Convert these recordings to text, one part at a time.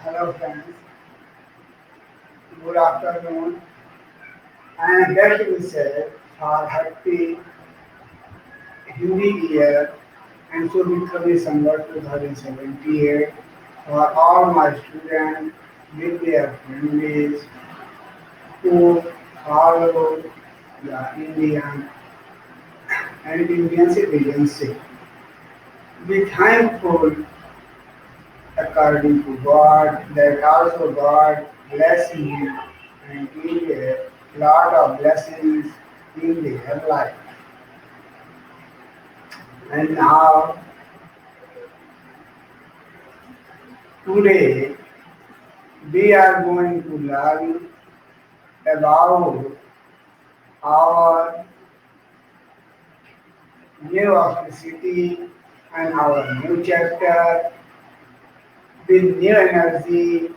Hello friends, good afternoon. I am glad to say for happy Hindi year and so becoming December 2078 for all my students with their families who follow the Indian and Indian citizenship. Be thankful according to God that also God bless you and give a lot of blessings in their life. And now today we are going to learn about our new city and our new chapter with new energy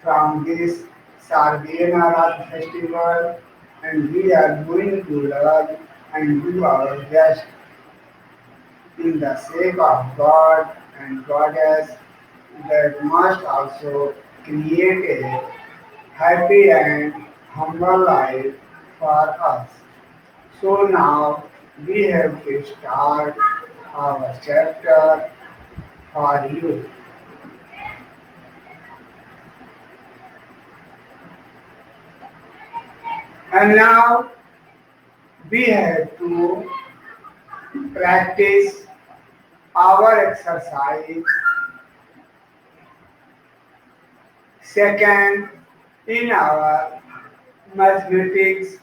from this Sardina Rath festival, and we are going to learn and do our best in the sake of God and Goddess that must also create a happy and humble life for us. So now we have to start our chapter for you. And now we have to practice our exercise. Second, in our mathematics,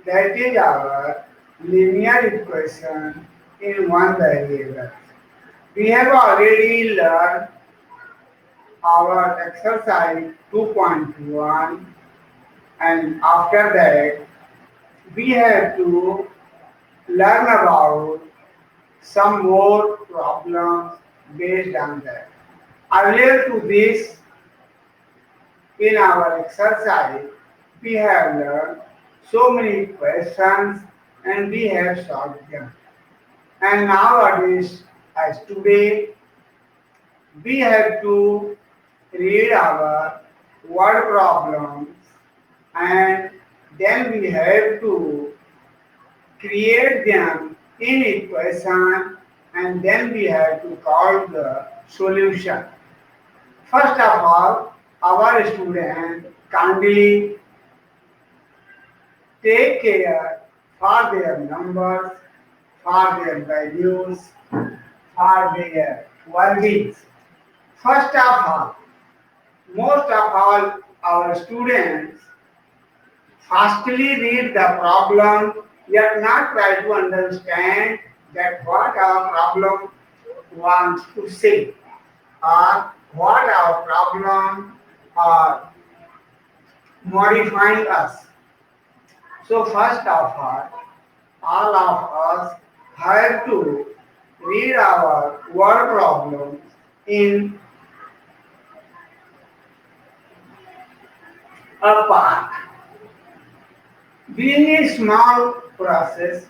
that is our linear equation in one variable. We have already learned our exercise 2.1, and after that we have to learn about some more problems based on that. Earlier to this, in our exercise, we have learned so many questions and we have solved them. And nowadays, as today, we have to read our word problems and then we have to create them in equation and then we have to call the solution. First of all, our student kindly take care for their numbers, for their values, for their wordings. First of all, most of all our students fastly read the problem yet not try to understand that what our problem wants to say or what our problem are modifying us. So first of all of us have to read our word problems in a part. Being a small process,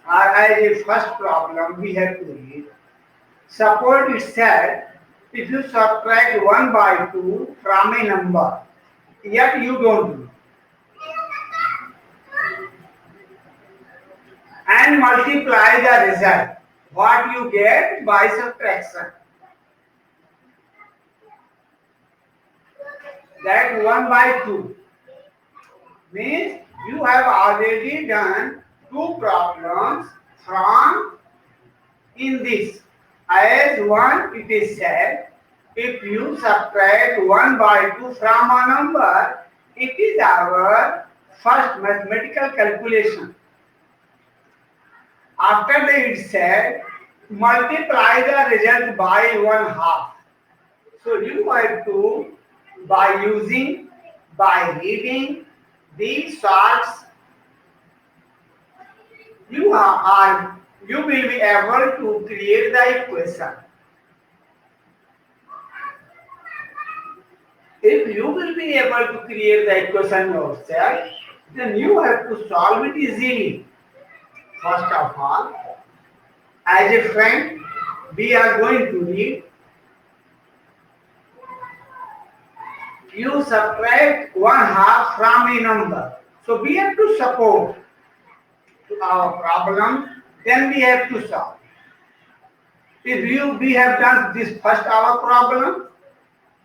or as a first problem we have to read. Suppose it said, if you subtract 1 by 2 from a number, yet you don't do, and multiply the result, what you get by subtraction. That 1 by 2 means you have already done two problems from in this. As one, it is said, if you subtract 1 by 2 from a number, it is our first mathematical calculation. After that it said, multiply the result by 1/2. So you have to, by reading these charts, you will be able to create the equation. If you will be able to create the equation yourself, then you have to solve it easily. First of all, as a friend, we are going to read you subtract 1/2 from a number. So we have to support to our problem, then we have to solve. If we have done this first our problem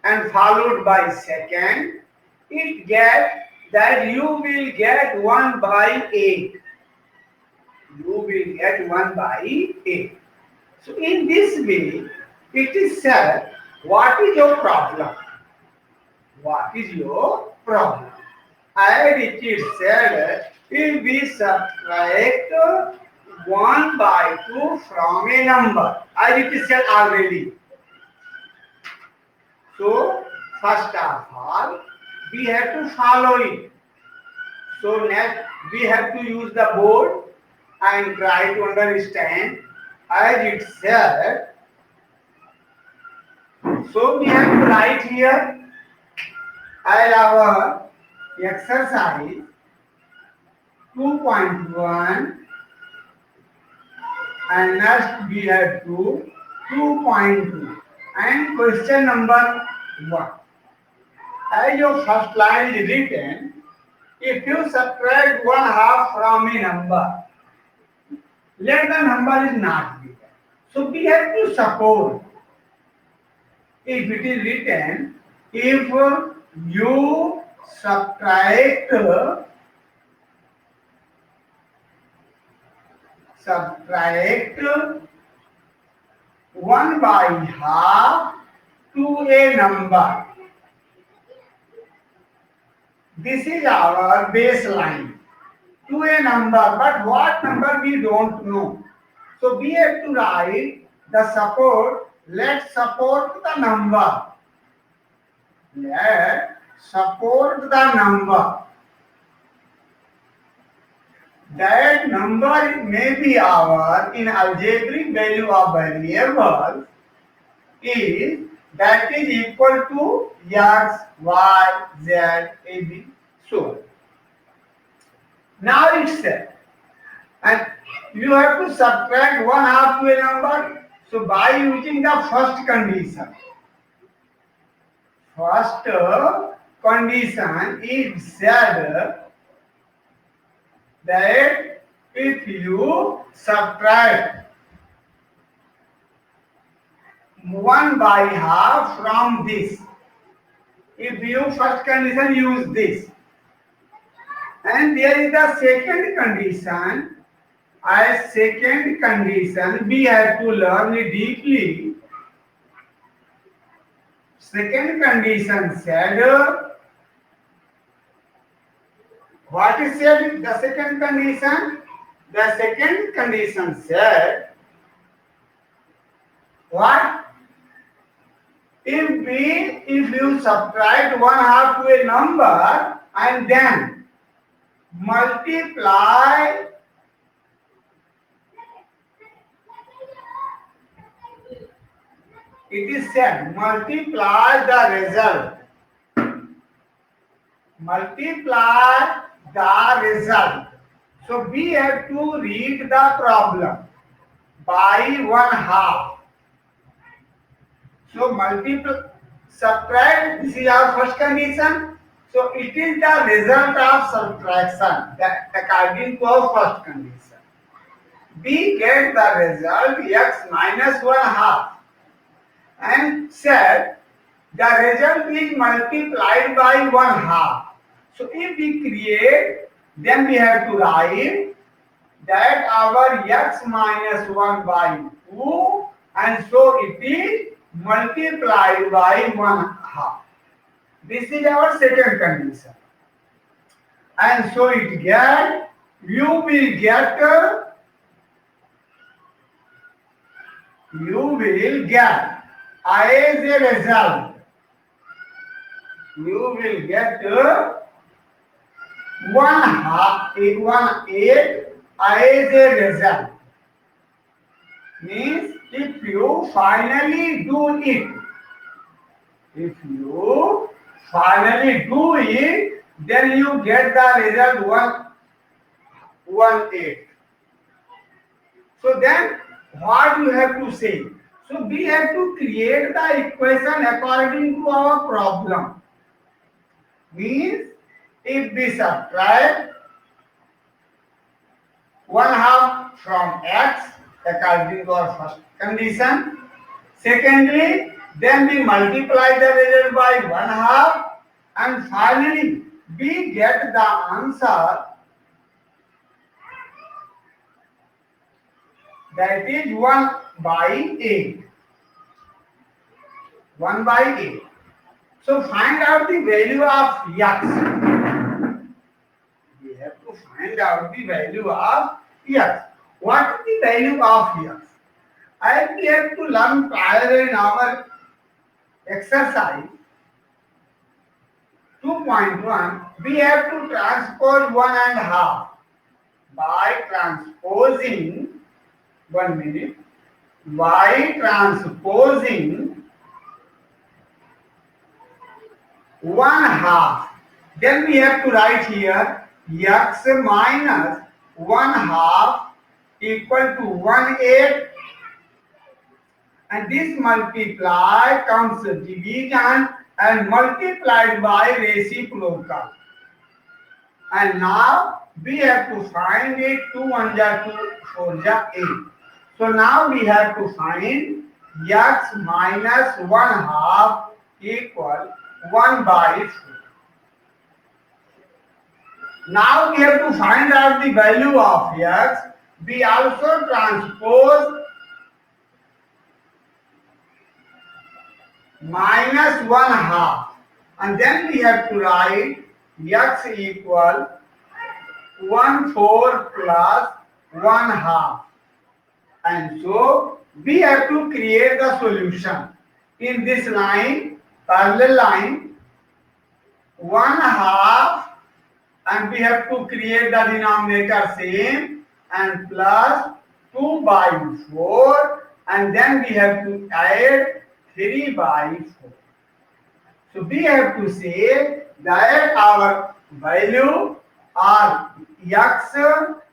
and followed by second, it gets that you will get 1/8. You will get 1/8. So in this way, it is said, what is your problem? What is your problem? And it is said, if we subtract 1/2 from a number, as it is said already. So, first of all, we have to follow it. So, next, we have to use the board and try to understand as it said. So, we have to write here as our exercise 2.1, and next we have to 2.2 and question number 1. As your first line is written, if you subtract 1/2 from a number, let the number is not given. So we have to suppose, if it is written, if you subtract 1/2 to a number. This is our baseline to a number, but what number we don't know. So we have to write the support. Let's support the number. Let's support the number. That number may be our, in algebraic value of variable is that is equal to x, y, z, a, b, so on. Now it's set. And you have to subtract 1/2 to a number. So by using the first condition. First condition is said that if you subtract 1/2 from this, if you first condition use this, and there is the second condition. As second condition, we have to learn it deeply. Second condition said, what is said? The second condition. The second condition said, what? If you subtract 1/2 to a number and then multiply it is said, multiply the result. Multiply the result. So we have to read the problem by 1/2. So subtract, this is our first condition. So it is the result of subtraction that according to our first condition. We get the result x minus 1/2 and said the result is multiplied by 1/2. So if we create, then we have to write that our x minus 1/2, and so it is multiplied by 1/2. This is our second condition. And so it get, you will get as a result, you will get 1/8 as a result. Means if you finally do it, then you get the result 1/8. So then what you have to say? So we have to create the equation according to our problem. Means if we subtract 1/2 from x according to our first condition, secondly, then we multiply the result by 1/2, and finally we get the answer, that is 1/8. 1/8. So find out the value of x. We have to find out the value of x. What is the value of x? As we have to learn prior in our exercise 2.1, we have to transpose 1/2 by transposing, 1 minute, by transposing 1/2. Then we have to write here x minus 1/2 equal to 1/8, and this multiply comes division and multiplied by reciprocal. And now we have to find it. 2 1 ja 2, 4 ja 8. So now we have to find x minus 1/2 equal 1/4. Now we have to find out the value of x. We also transpose minus 1/2, and then we have to write x equal 1/4 plus 1/2, and so we have to create the solution in this line, parallel line, 1/2, and we have to create the denominator same, and plus 2/4, and then we have to add 3/4. So we have to say that our value or x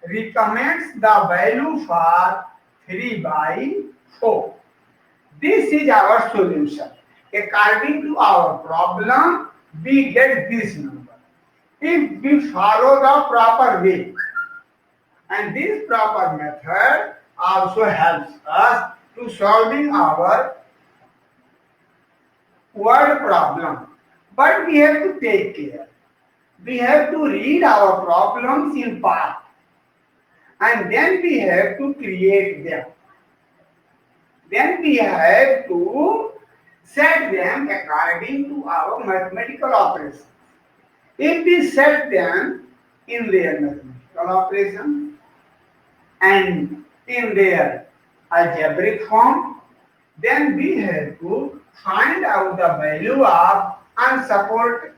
recommends the value for 3/4. This is our solution. According to our problem, we get this number. If we follow the proper way, and this proper method also helps us to solving our word problem. But we have to take care. We have to read our problems in part, and then we have to create them. Then we have to set them according to our mathematical operations. If we set them in their mathematical operations and in their algebraic form, then we have to find out the value of unsupported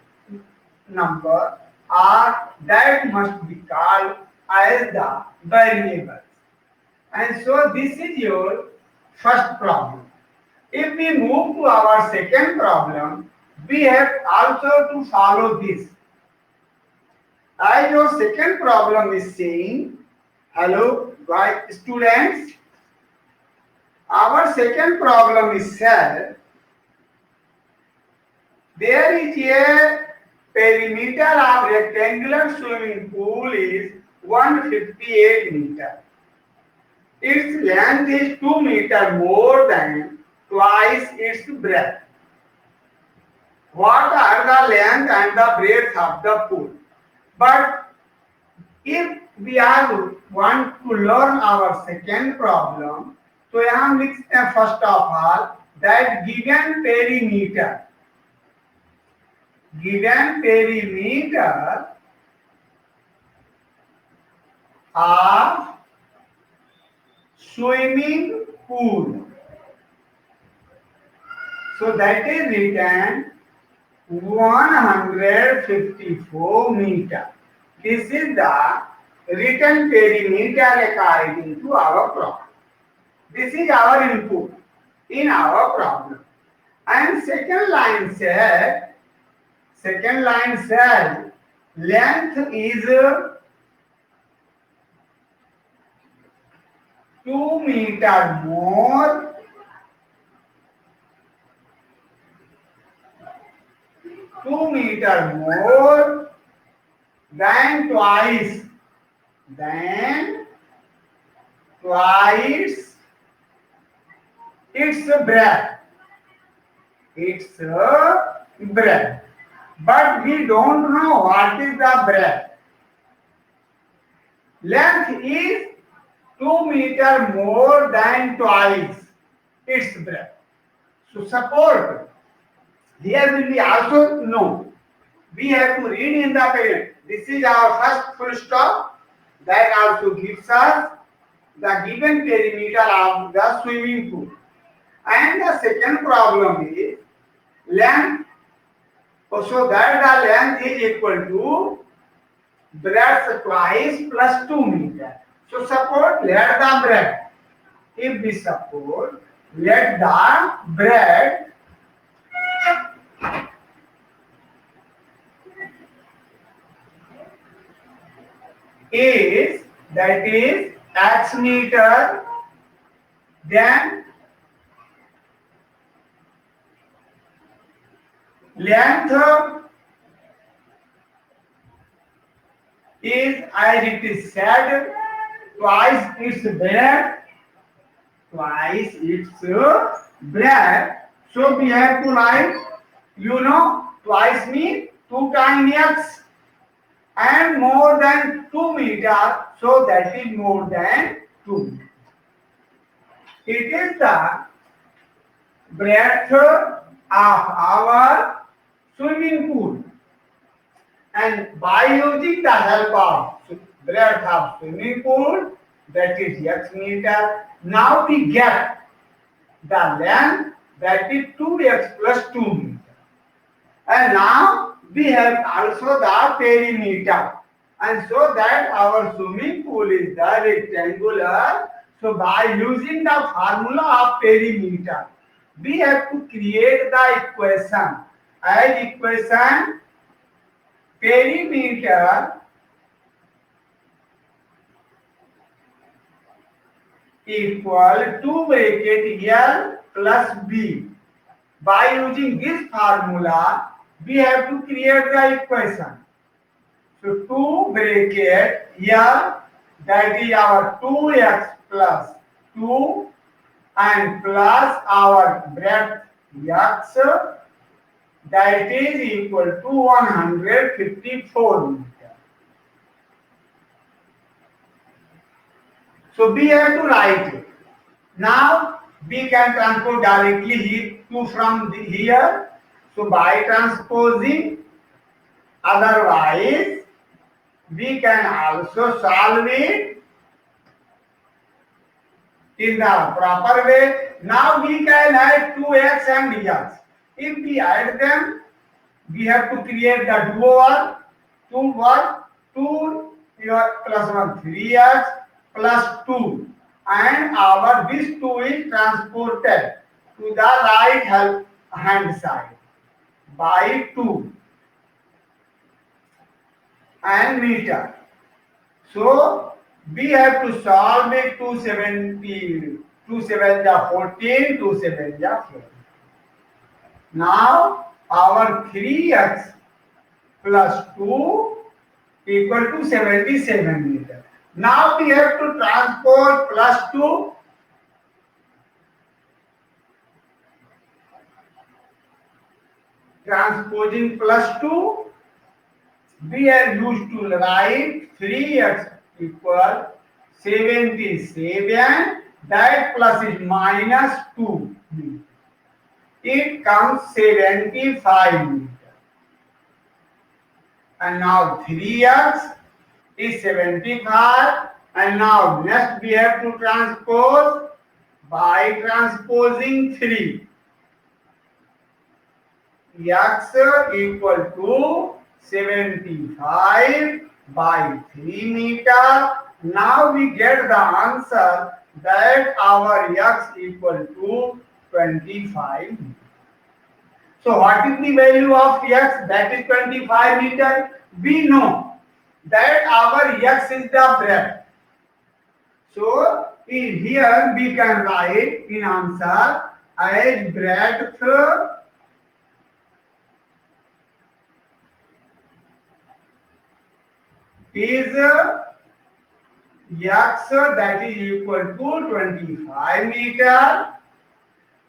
number, or that must be called as the variables. And so this is your first problem. If we move to our second problem, we have also to follow this. As your second problem is saying, hello guys, students, our second problem is said, there is a perimeter of rectangular swimming pool is 158 meter. Its length is 2 meter more than twice its breadth. What are the length and the breadth of the pool? But if we want to learn our second problem, तो यहाँ हम लिखते हैं first of all that given perimeter of swimming pool. So that is written 154 meter. This is the written perimeter according to our problem. This is our input in our problem. And second line said length is 2 meter more 2 meter more than twice its breadth. But we don't know what is the breadth. Length is 2 meter more than twice its breadth. So support here will be also no. We have to read in the parent. This is our first full stop. That also gives us the given perimeter of the swimming pool. And the second problem is length. So that the length is equal to breadth twice plus 2 meter. So suppose let the breadth. If we suppose let the breadth is that is x meter, then length is, as it is said, twice its breadth. So we have to write, twice means 2 times x and more than 2 meter, so that is more than 2. It is the breadth of our swimming pool, and by using the help of breadth of swimming pool, that is x meter, now we get the length, that is 2x plus 2 meter. And now we have also the perimeter, and so that our swimming pool is the rectangular. So by using the formula of perimeter, we have to create the equation as equation perimeter equal to bracket L plus B. By using this formula, we have to create the equation. So 2 bracket L, that is our 2x plus 2 and plus our breadth x, that is equal to 154 meter. So we have to write it. Now we can transpose directly from here. So by transposing, otherwise we can also solve it in the proper way. Now we can add 2x and x. If we add them, we have to create the dual. 2 plus 1 3x plus 2, and our this 2 is transported to the right hand side by 2 and meter. So we have to solve it. 2 7 ja 14, 2 7 ja 14. Now our 3x plus 2 equal to 77 meter. Now we have to transpose plus 2. Transposing plus 2, we are used to write 3x equal 77. That plus is minus 2. It comes 75 meter. And now 3x is 75. And now next we have to transpose by transposing 3. X equal to 75 by 3 meter. Now we get the answer that our x equal to 25 meter. So what is the value of x? That is 25 meter. We know that our x is the breadth. So in here we can write in answer as breadth is x, that is equal to 25 meter,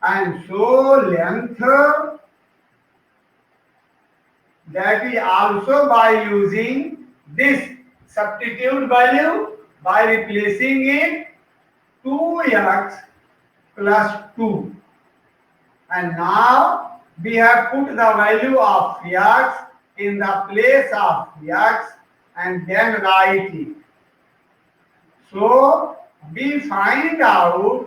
and so length, that is also by using this substitute value, by replacing it 2x plus 2, and now we have put the value of x in the place of x and then write it. So we find out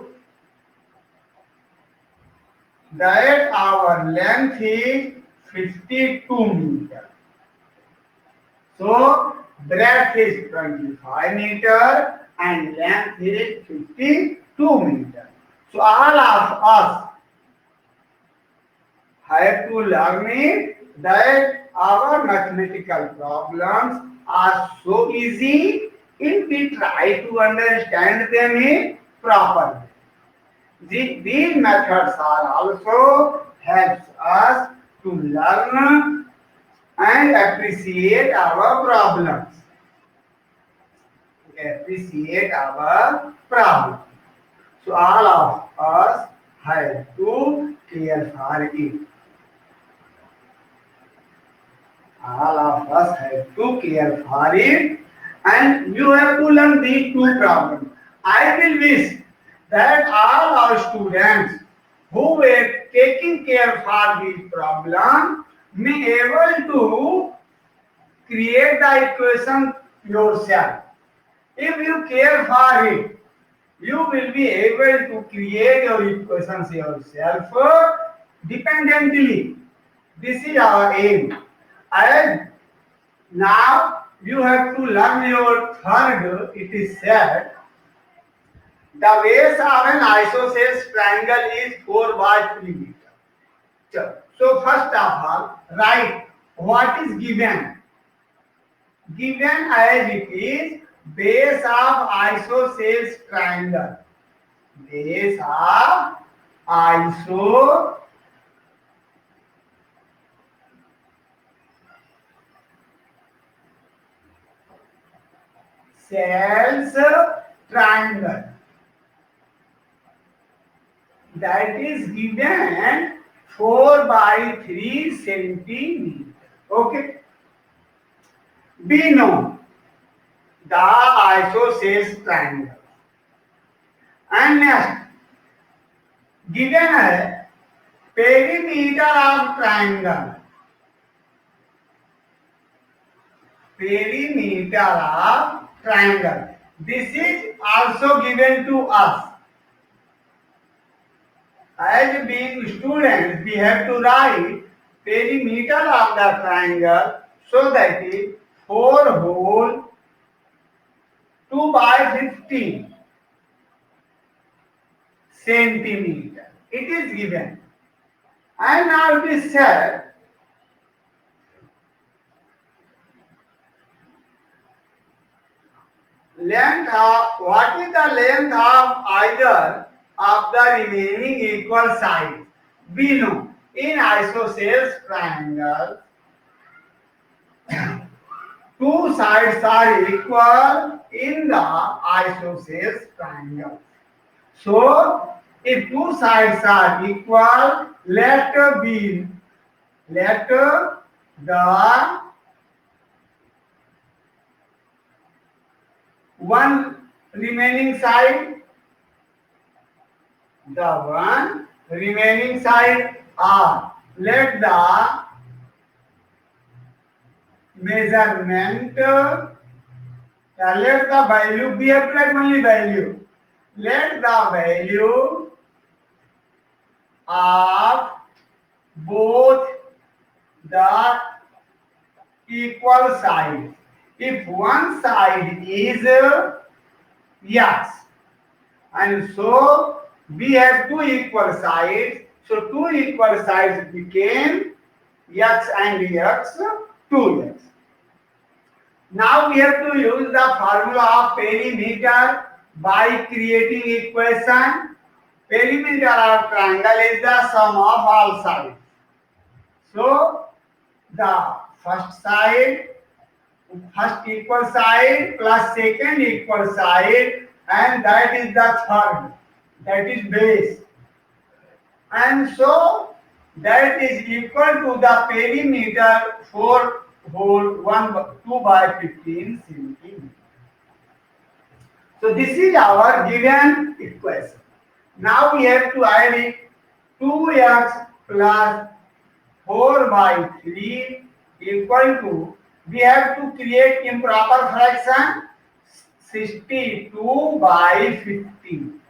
that our length is 52 meter. So breadth is 25 meter and length is 52 meter. So all of us have to learn it that our mathematical problems are so easy if we try to understand them in proper way. These methods are also helps us to learn and appreciate our problems. Appreciate our problems. So all of us have to care for it. All of us have to care for it, and you have to learn these two problems. I will wish that all our students who were taking care for this problem may able to create the equation yourself. If you care for it, you will be able to create your equations yourself dependently. This is our aim. And now you have to learn your third. It is said the base of an isosceles triangle is 4 by 3 meter. So first of all, write what is given. Given as it is base of isosceles triangle. Base of isosceles triangle, that is given 4 by 3 centimeter. Okay. We know the isosceles triangle. And next, given है perimeter of triangle. Perimeter of triangle. This is also given to us. As being students, we have to write perimeter of the triangle, so that is 4 whole 2 by 15 centimeter. It is given. And now it is said length of, what is the length of either of the remaining equal sides? We know in isosceles triangle two sides are equal in the isosceles triangle. So if two sides are equal, let the one remaining side, or let the measurement, let the value be a only value. Let the value of both the equal sides. If one side is x, and so we have two equal sides, so two equal sides became x and x, 2x. Now we have to use the formula of perimeter by creating equation. Perimeter of triangle is the sum of all sides. So the first side first equal side plus second equal side, and that is the third, that is base. And so that is equal to the perimeter 4 whole 2 by 15 centimeter. So this is our given equation. Now we have to add it. 2x plus 4 by 3 equal to, we have to create improper fraction, 62 by 15.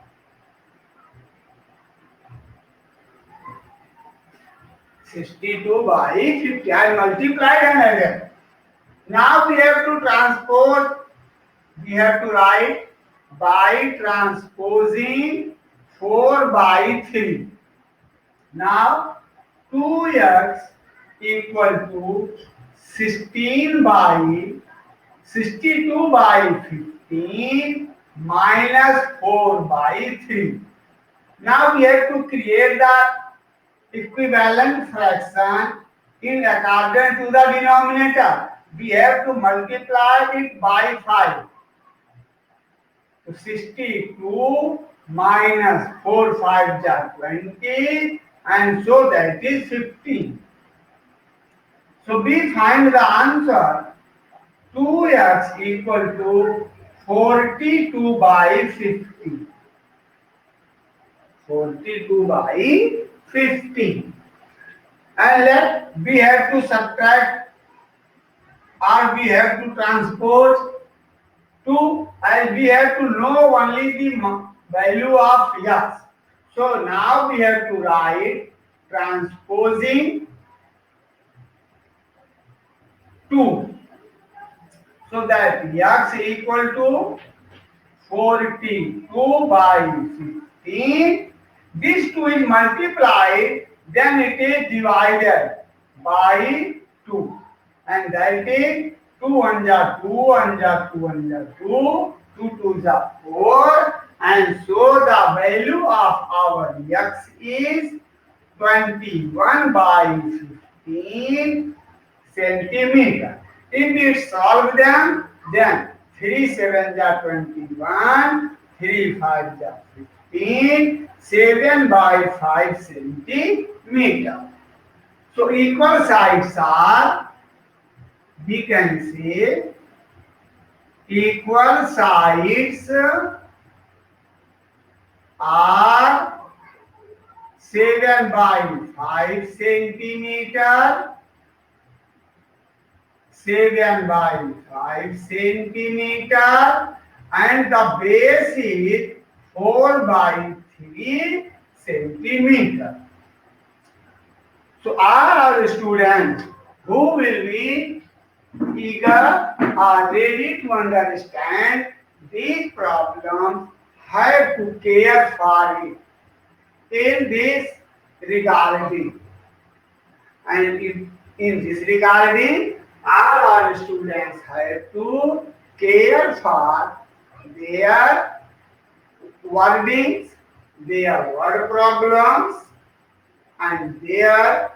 I multiplied and added. Now we have to transpose, we have to write by transposing 4 by 3. Now 2x equal to 62 by 15 minus 4 by 3. Now we have to create the equivalent fraction in accordance to the denominator. We have to multiply it by 5. So 62 minus 4 5 are 20, and so that is 15. So we find the answer 2x equal to 42 by 50. 42 by 50. And we have to subtract, or we have to transpose 2, and we have to know only the value of x. So now we have to write transposing 2. So that x equal to 42 by 15. This 2 is multiplied, then it is divided by 2. And that is 2 1 ja 2, 1 ja 2, 1 ja 2, 2 2 ja 4. And so the value of our x is 21 by 15 centimeter. If we solve them, then 3 7 ja 21, 3 5 ja 15, 7 by 5 centimeter. So equal sides are, we can say, equal sides are 7 by 5 centimeter, 7 by 5 centimeter, and the base is 4 by 3 centimeter. So all our students who will be eager or ready to understand these problems have to care for it in this regarding. And in this regarding, all our students have to care for their wordings, their word problems, and their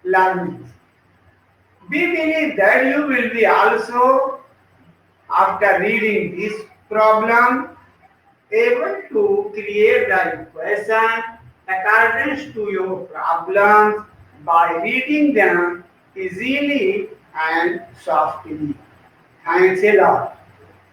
learning. We believe that you will be also, after reading this problem, able to create the equation according to your problems by reading them easily and softly. Thanks a lot.